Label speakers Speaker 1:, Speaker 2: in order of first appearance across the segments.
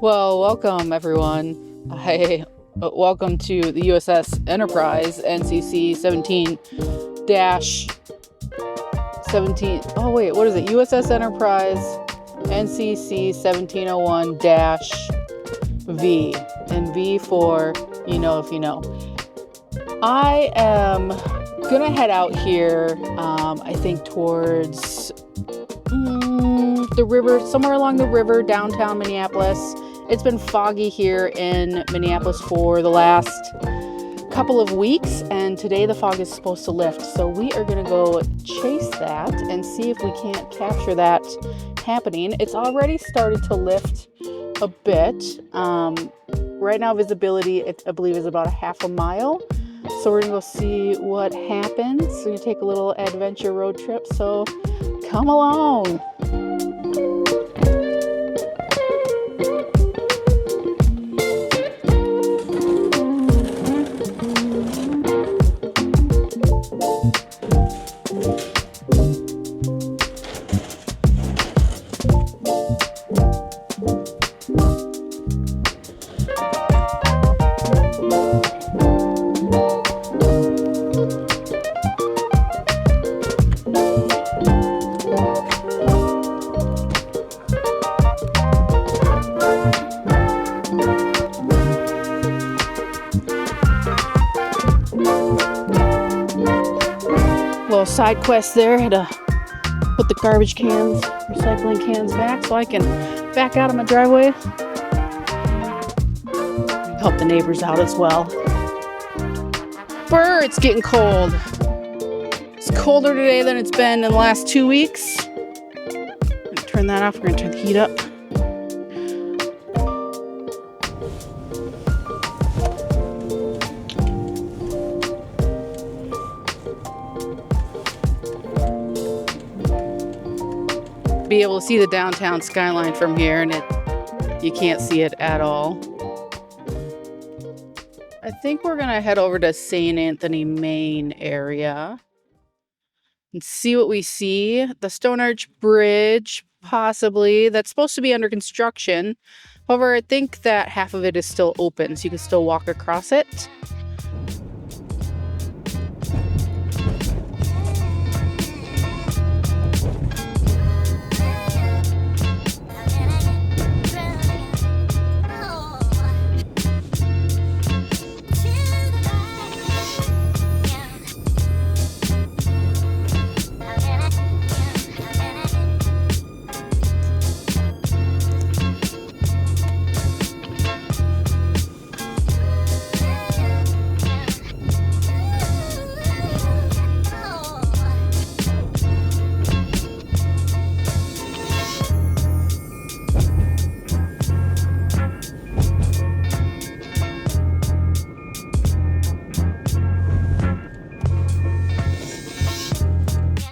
Speaker 1: Well, welcome everyone. Welcome to the USS Enterprise NCC 17-17. Oh wait, what is it? USS Enterprise NCC 1701-V, and V for you know if you know. I am gonna head out here. I think towards the river, somewhere along the river, downtown Minneapolis. It's been foggy here in Minneapolis for the last couple of weeks, and today the fog is supposed to lift. So we are going to go chase that and see if we can't capture that happening. It's already started to lift a bit. Right now visibility, I believe, is about a half a mile. So we're going to go see what happens. We're going to take a little adventure road trip. So come along. Little side quest there. Had to put the garbage cans, recycling cans back so I can back out of my driveway. Help the neighbors out as well. Brr, it's getting cold. It's colder today than it's been in the last 2 weeks. I'm gonna turn that off. We're gonna turn the heat up. Be able to see the downtown skyline from here, and you can't see it at all. I think we're gonna head over to St. Anthony, Maine area and see what we see. The Stone Arch Bridge, possibly, that's supposed to be under construction. However, I think that half of it is still open, so you can still walk across it.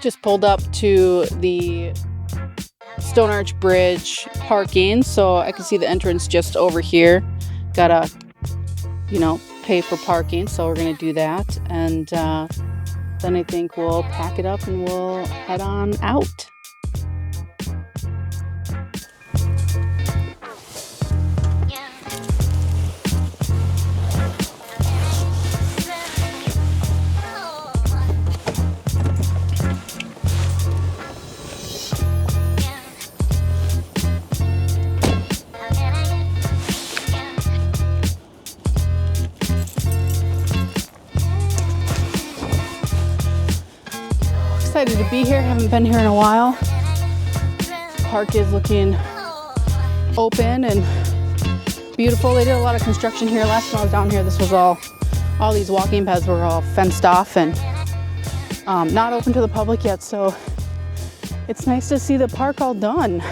Speaker 1: Just pulled up to the Stone Arch Bridge parking, so I can see the entrance just over here. Gotta, pay for parking, so we're gonna do that, and then I think we'll pack it up and we'll head on out. Excited to be here. Haven't been here in a while. Park is looking open and beautiful. They did a lot of construction here. Last time I was down here, this was all these walking paths were all fenced off and not open to the public yet. So it's nice to see the park all done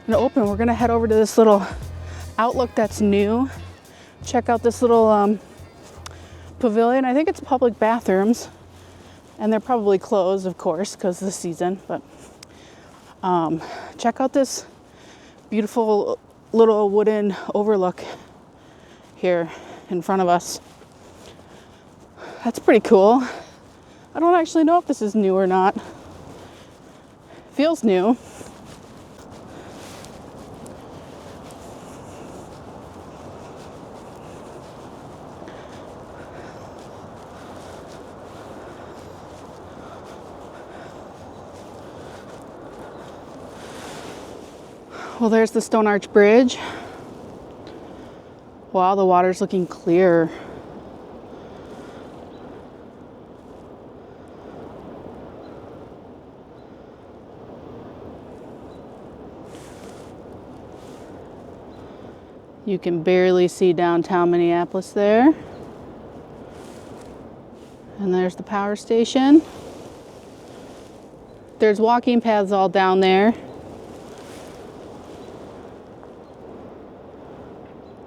Speaker 1: and open. We're gonna head over to this little outlook that's new. Check out this little pavilion. I think it's public bathrooms. And they're probably closed, of course, because of the season. But check out this beautiful little wooden overlook here in front of us. That's pretty cool. I don't actually know if this is new or not. Feels new. Well, there's the Stone Arch Bridge. Wow, the water's looking clear. You can barely see downtown Minneapolis there. And there's the power station. There's walking paths all down there.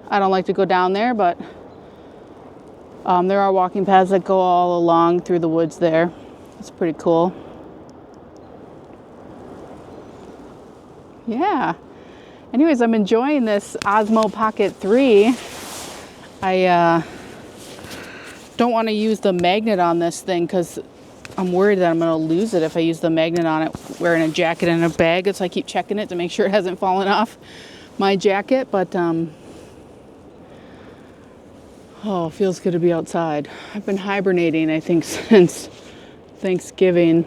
Speaker 1: I don't like to go down there, but there are walking paths that go all along through the woods there. It's pretty cool. Yeah. Anyways, I'm enjoying this Osmo Pocket 3. I don't want to use the magnet on this thing because I'm worried that I'm going to lose it if I use the magnet on it wearing a jacket and a bag. So I keep checking it to make sure it hasn't fallen off my jacket. But, oh, it feels good to be outside. I've been hibernating, I think, since Thanksgiving.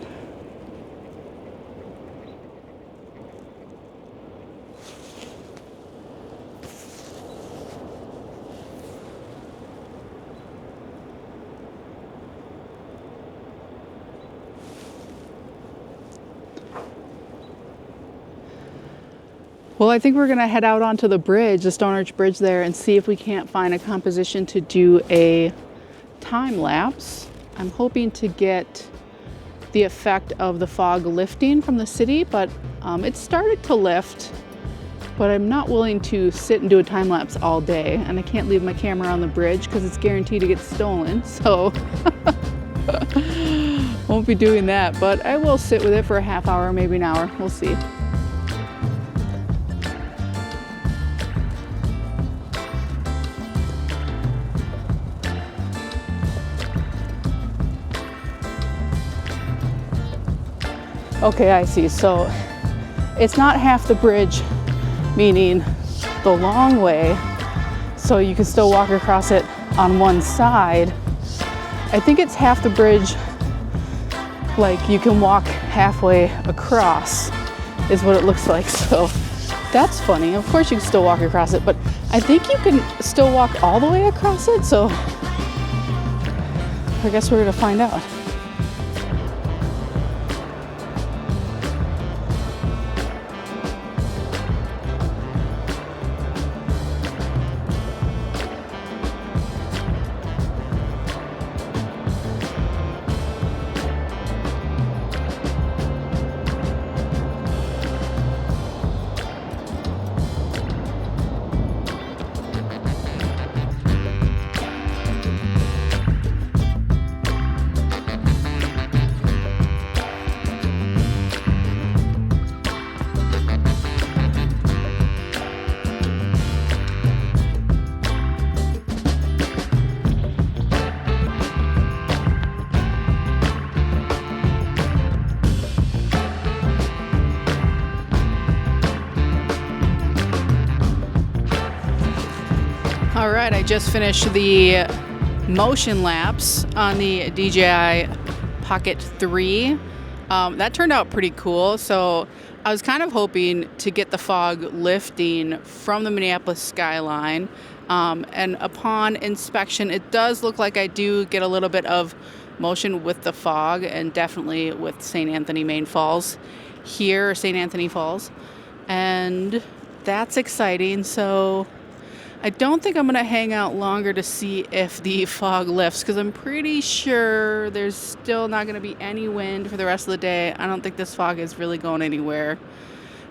Speaker 1: Well, I think we're going to head out onto the bridge, the Stone Arch Bridge there, and see if we can't find a composition to do a time lapse. I'm hoping to get the effect of the fog lifting from the city, but it started to lift, but I'm not willing to sit and do a time lapse all day, and I can't leave my camera on the bridge because it's guaranteed to get stolen, so won't be doing that, but I will sit with it for a half hour, maybe an hour. We'll see. Okay, I see. So it's not half the bridge, meaning the long way, so you can still walk across it on one side. I think it's half the bridge, like you can walk halfway across is what it looks like. So that's funny. Of course you can still walk across it, but I think you can still walk all the way across it. So I guess we're gonna find out. All right, I just finished the Motionlapse on the DJI Pocket 3. That turned out pretty cool. So I was kind of hoping to get the fog lifting from the Minneapolis skyline. And upon inspection, it does look like I do get a little bit of motion with the fog, and definitely with St. Anthony Main Falls here, St. Anthony Falls. And that's exciting. So I don't think I'm going to hang out longer to see if the fog lifts, because I'm pretty sure there's still not going to be any wind for the rest of the day. I don't think this fog is really going anywhere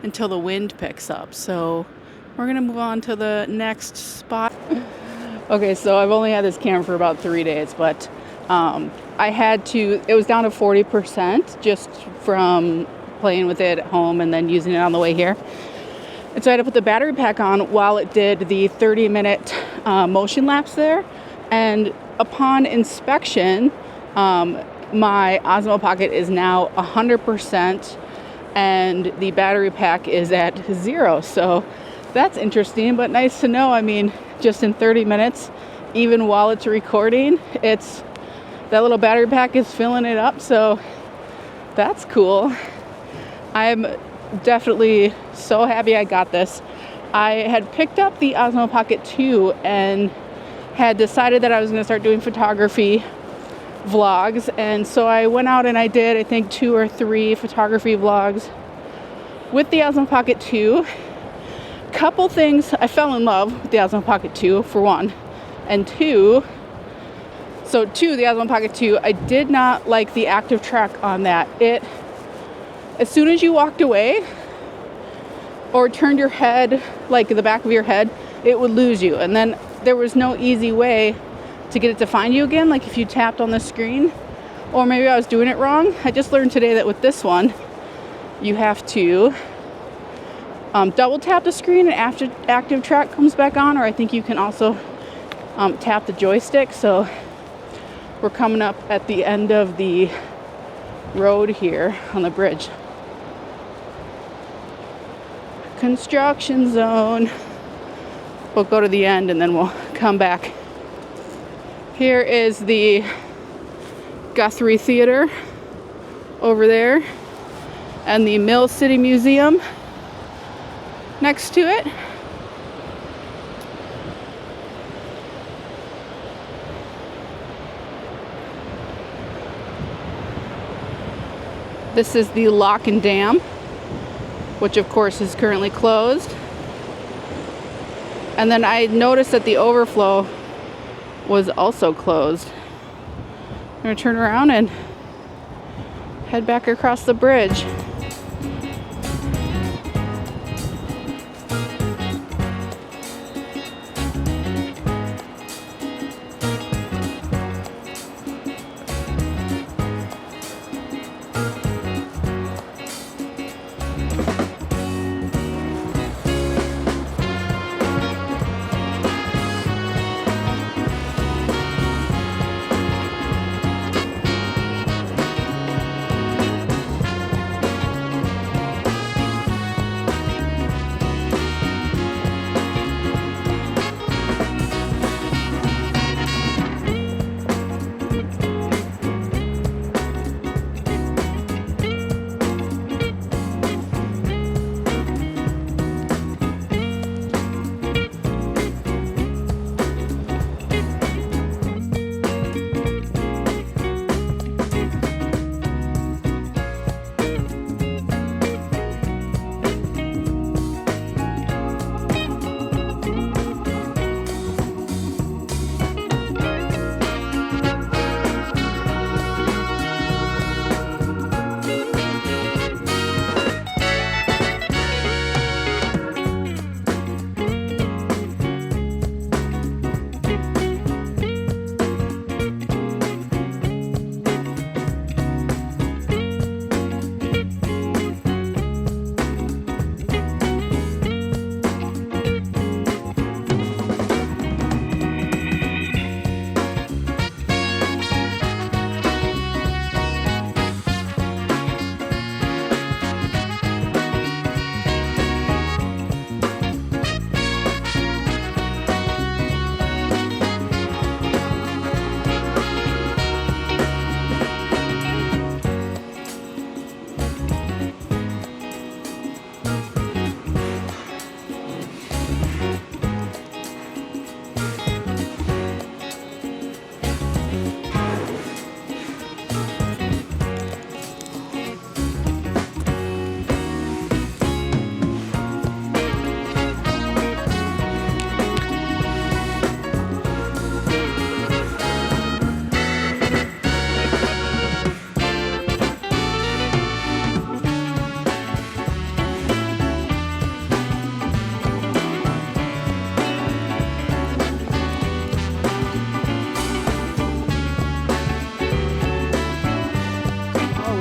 Speaker 1: until the wind picks up. So we're going to move on to the next spot. Okay, so I've only had this camera for about 3 days, but I had to, it was down to 40% just from playing with it at home and then using it on the way here. And so I had to put the battery pack on while it did the 30-minute motion lapse there. And upon inspection, my Osmo Pocket is now 100% and the battery pack is at 0. So that's interesting, but nice to know. I mean, just in 30 minutes, even while it's recording, that little battery pack is filling it up. So that's cool. I'm definitely so happy I got this. I had picked up the Osmo Pocket 2 and had decided that I was going to start doing photography vlogs, and so I went out and I did, I think, 2 or 3 photography vlogs with the Osmo Pocket 2. Couple things, I fell in love with the Osmo Pocket 2 for one, and two, the Osmo Pocket 2, I did not like the active track on that. As soon as you walked away or turned your head, like the back of your head, it would lose you, and then there was no easy way to get it to find you again, like if you tapped on the screen, or maybe I was doing it wrong. I just learned today that with this one, you have to double tap the screen and after active track comes back on, or I think you can also tap the joystick. So we're coming up at the end of the road here on the bridge. Construction zone. We'll go to the end and then we'll come back. Here is the Guthrie Theater over there, and the Mill City Museum next to it. This is the Lock and Dam, which of course is currently closed. And then I noticed that the overflow was also closed. I'm gonna turn around and head back across the bridge.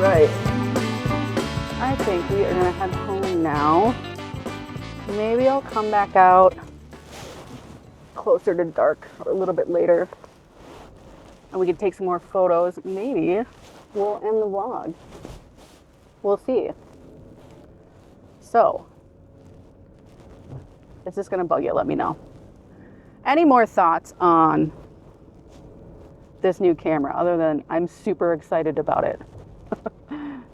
Speaker 1: right. I think we are gonna head home now. Maybe I'll come back out closer to dark or a little bit later, and we can take some more photos. Maybe we'll end the vlog. We'll see. So, is this gonna bug you? Let me know. Any more thoughts on this new camera other than I'm super excited about it?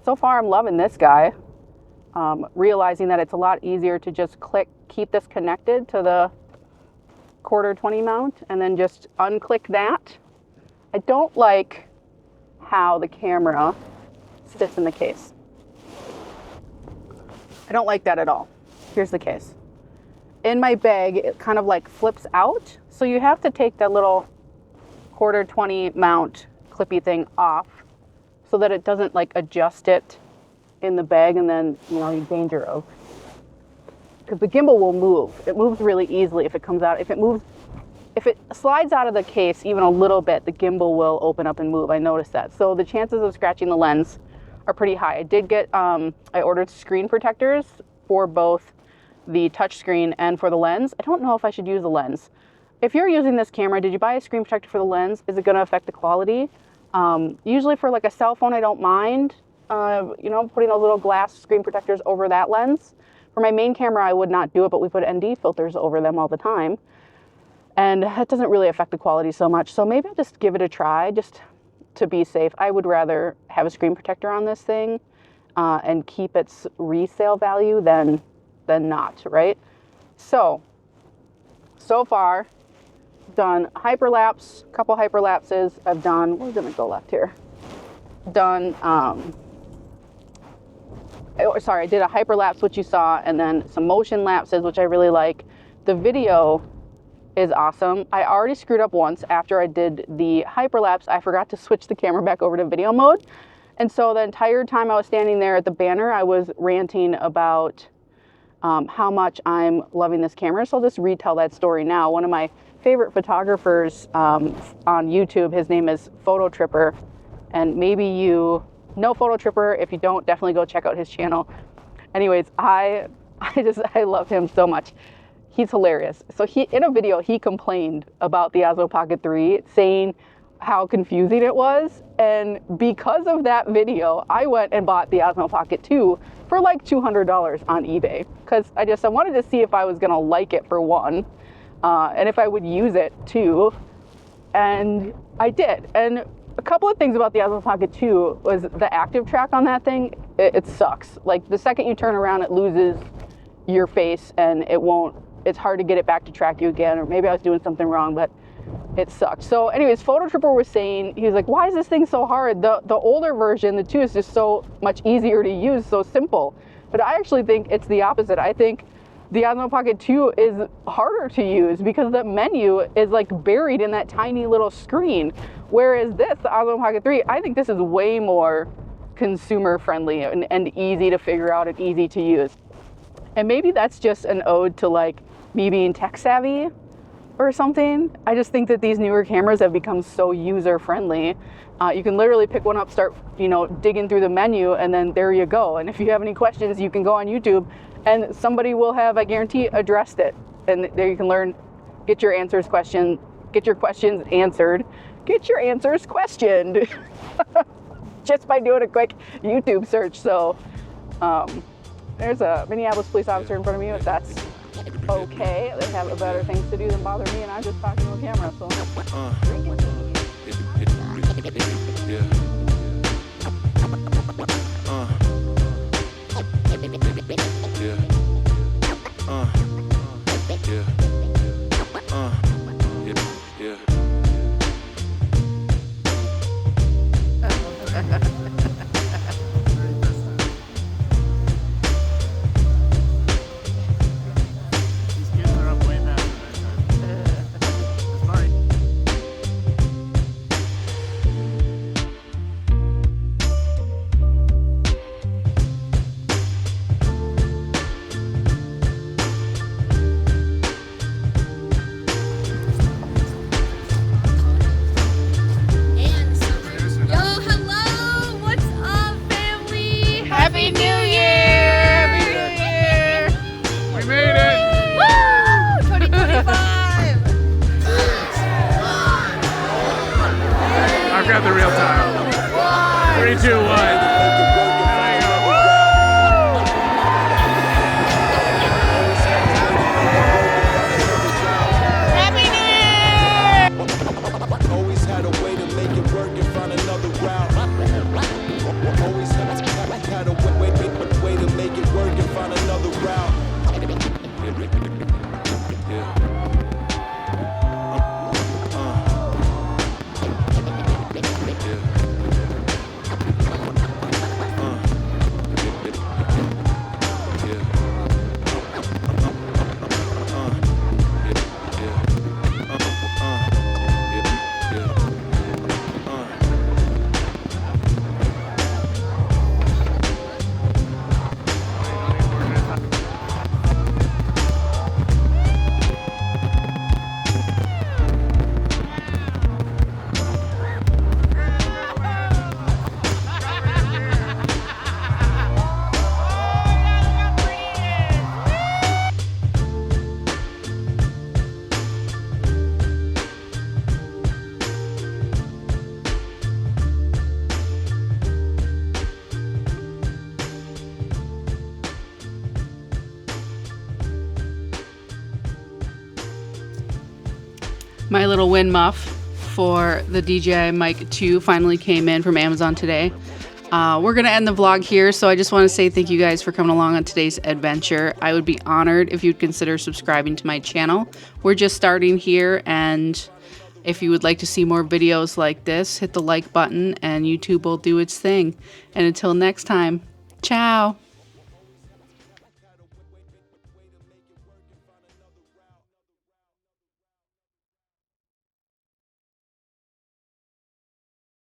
Speaker 1: So far, I'm loving this guy. realizing that it's a lot easier to just keep this connected to the 1/4-20 mount and then just unclick that. I don't like how the camera sits in the case. I don't like that at all. Here's the case. In my bag, it kind of like flips out. So you have to take that little 1/4-20 mount clippy thing off so that it doesn't like adjust it in the bag, and then, you know, you're in danger of, because the gimbal will move. It moves really easily if it comes out. If it slides out of the case even a little bit, the gimbal will open up and move. I noticed that. So the chances of scratching the lens are pretty high. I did get, I ordered screen protectors for both the touch screen and for the lens. I don't know if I should use the lens. If you're using this camera, did you buy a screen protector for the lens? Is it going to affect the quality? Usually for like a cell phone, I don't mind, you know, putting those little glass screen protectors over that lens. For my main camera, I would not do it, but we put ND filters over them all the time. And that doesn't really affect the quality so much. So maybe I'll just give it a try just to be safe. I would rather have a screen protector on this thing and keep its resale value than not, right? So far, done HyperLapse, couple HyperLapses. I've done, we're gonna go left here. Done, sorry, I did a HyperLapse, which you saw, and then some motion lapses, which I really like. The video is awesome. I already screwed up once after I did the HyperLapse. I forgot to switch the camera back over to video mode. And so the entire time I was standing there at the banner, I was ranting about how much I'm loving this camera. So I'll just retell that story now. One of my favorite photographers on YouTube, his name is Photo Tripper. And maybe you know Photo Tripper. If you don't, definitely go check out his channel. Anyways, I love him so much. He's hilarious. So in a video, he complained about the Osmo Pocket 3, saying how confusing it was. And because of that video, I went and bought the Osmo Pocket 2 for like $200 on eBay. Because I wanted to see if I was gonna like it, for one, and if I would use it too. And I did. And a couple of things about the Osmo Pocket 2 was the active track on that thing. It sucks. Like the second you turn around, it loses your face and it's hard to get it back to track you again, or maybe I was doing something wrong, but it sucked. So anyways, Photo Tripper was saying, he was like, why is this thing so hard? The older version, the 2, is just so much easier to use, so simple. But I actually think it's the opposite. I think the Osmo Pocket 2 is harder to use because the menu is like buried in that tiny little screen. Whereas this, the Osmo Pocket 3, I think this is way more consumer friendly and easy to figure out and easy to use. And maybe that's just an ode to like me being tech savvy or something. I just think that these newer cameras have become so user friendly. You can literally pick one up, start, you know, digging through the menu, and then there you go. And if you have any questions, you can go on YouTube and somebody will have, I guarantee, addressed it. And there you can learn, get your questions answered, get your answers questioned just by doing a quick YouTube search. So there's a Minneapolis police officer in front of me, but that's okay. They have better things to do than bother me, and I'm just talking to a camera, so drink it. My little win muff for the DJI Mic 2 finally came in from Amazon today. We're going to end the vlog here, so I just want to say thank you guys for coming along on today's adventure. I would be honored if you'd consider subscribing to my channel. We're just starting here, and if you would like to see more videos like this, hit the like button and YouTube will do its thing. And until next time, ciao!